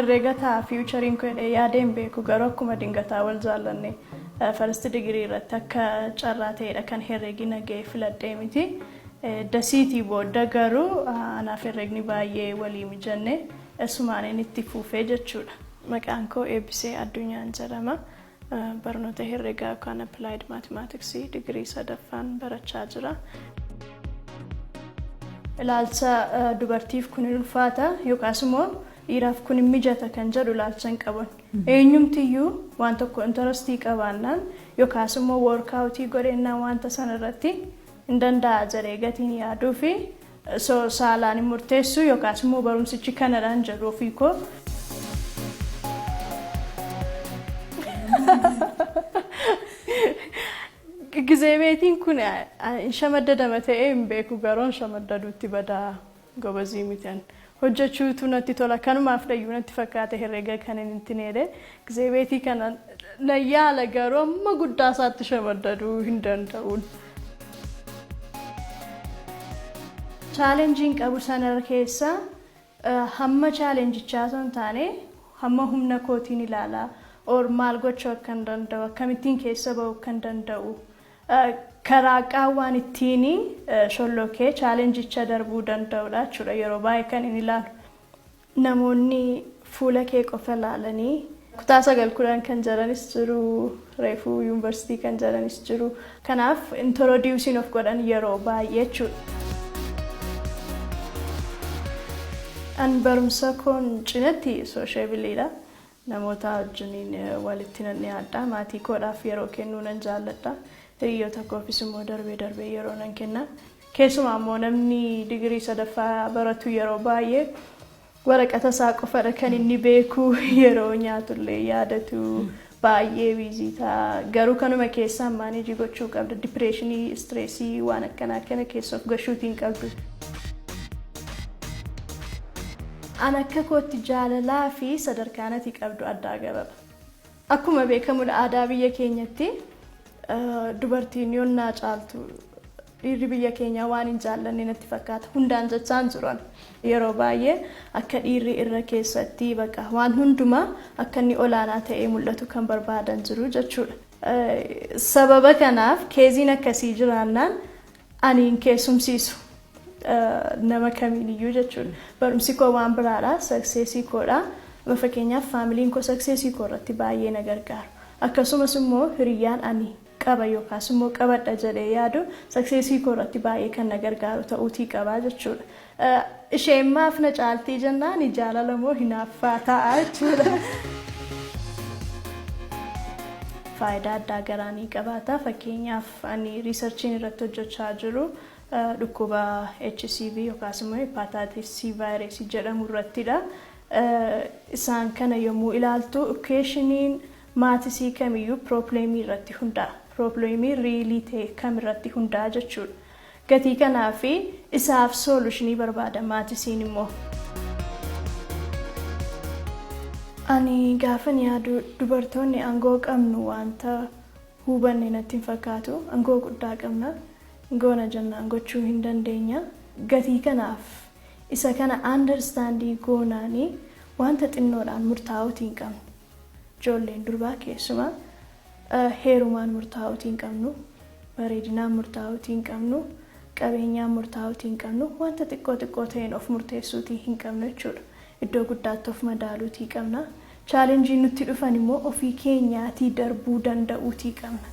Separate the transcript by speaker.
Speaker 1: herregataa futuring ko yaadeen beeku garuu akkuma dingataa wal jaallanne first degree irratti akka carraa ta'edha kan herregi nagee filadhee miti. Dasiitii booda garuu anaaf herregni baay'ee walii mijanne asumaan itti fufee jechuudha. Maqaan koo Eebbisee Addunyaa jedhama. Barnoota herregaa kan applied mathematics degree sadaffaan barachaa jira. Ilaalcha dubartiif kun ulfaata yookaas immoo dhiiraaf kun mijata kan jedhu ilaalcha hin qaban. Eenyumtiyyuu waan tokko interestii qabaannaan yookaas immoo workoutii godhennaan wanta sana irratti hin danda'a jedhee gatiin yaaduu fi saalaan hin murteessu yookaas immoo barumsichi kanadhaan jedhu ofii koo. Gizeebeetiin kun shamaddadama ta'ee hin beeku garuu shamaddaduutti badaa gobazii mitian. Hojjechuutu natti tola kanumaaf dhayyuu natti fakkaata herrega kan hin tineedhe. Gizeebeetii kana na yaala garuu amma guddaa isaatti shamaddaduu hin danda'uun. Chaalenjiin qabu sana keessa hamma chaalenjichaa osoo hin taane hamma humna kootiin ilaalaa or maal gochuu akka hin danda'u akkamittiin keessa ba'uu akka hin danda'u. Karaa qaawwaan ittiin shollokee chaalenjicha darbuu danda'udha jechuudha. Yeroo baay'ee kan inni ilaalu namoonni fuula kee qofa ilaalanii kutaa 9 kan jiranis jiru, reefuu yuunivarsiitii kan jiranis jiru. Kanaaf introducing of godhan yeroo baay'ee jechuudha. An barumsa koon cinatti soosheebiliidha. Namoota wajjiniin walitti nan dhiyaadha. Maatii koodhaaf yeroo kennuu nan jaalladha. Hiriyoota koofis immoo darbee yeroo nan kenna. Keessumaa immoo namni digirii sadaffaa baratu yeroo baay'ee waraqata isaa qofadha kan inni beeku yeroo nyaatullee yaadatu baay'ee biizitaa. Garuu kanuma keessaan maaneejii gochuu qabda. Dipireeshinii, istireesii waan akkanaa kana keessa of gashuutiin qabdu. An akka kootti jaalalaa fi sadarkaan ati qabdu addaa gababa. Akkuma beekamudha aadaa biyya keenyatti dubartiin yoonnaa caaltu dhiirri biyya keenyaa waan hin jaallanne natti fakkaata. Hundaan jechaan jiran yeroo baay'ee akka dhiirri irra keessatti bakka waan hundumaa akka inni olaanaa ta'ee mul'atu kan barbaadan jiru jechuudha. Sababa kanaaf keeziin akkasii jiraannaan ani hin keessumsiisu. Nama kamiiniyyuu jechuudha. Barumsi koo waan biraadha, successii koodha. Fakkeenyaaf faamiliin koo successii koo irratti baay'ee na gargaaru. Akkasumas immoo hiriyyaan ani qaba yookaas immoo qabadha jedhee yaadu successii koo irratti baay'ee kan na gargaaru ta'uutii qabaa jechuudha. Isheen maaf na caaltii jennaan jaalala moo hinaaffaa ta'a jechuudha. Faayidaa addaa garaanii qabaata. Fakkeenyaaf ani riisarchiin irratti hojjechaa jiru. Dhukkuba HCV yookaas immoo hepatitis C virusii jedhamu irrattidha. Isaan kana yommuu ilaaltu occasionin maatisii kamiyyuu probleemii irratti hundaa'a. Probleemii riilii ta'e kam irratti hundaa'a jechuudha. Gatii kanaaf isaaf solutionii barbaada maatisiin immoo. Ani gaafan yaadu dubartoonni aangoo qabnu wanta hubanne natti hin fakkaatu. Aangoo guddaa qabna. Goona jennaan gochuu hin dandeenya. Gatii kanaaf isa kana understandii goonaanii wanta xinnoodhaan murtaa'uutii hin qabnu. Ijoolleen durbaa keessumaa heerumaan murtaa'uutii hin qabnu, bareedinaan murtaa'uutii hin qabnu, qabeenyaan murtaa'uutii hin qabnu, wanta xiqqoo ta'een of murteessuutii hin qabnu jechuudha. Iddoo guddaatti of madaaluutii qabna. Chaalenjiin nutti dhufan immoo ofii keenyaatii darbuu danda'uutii qabna.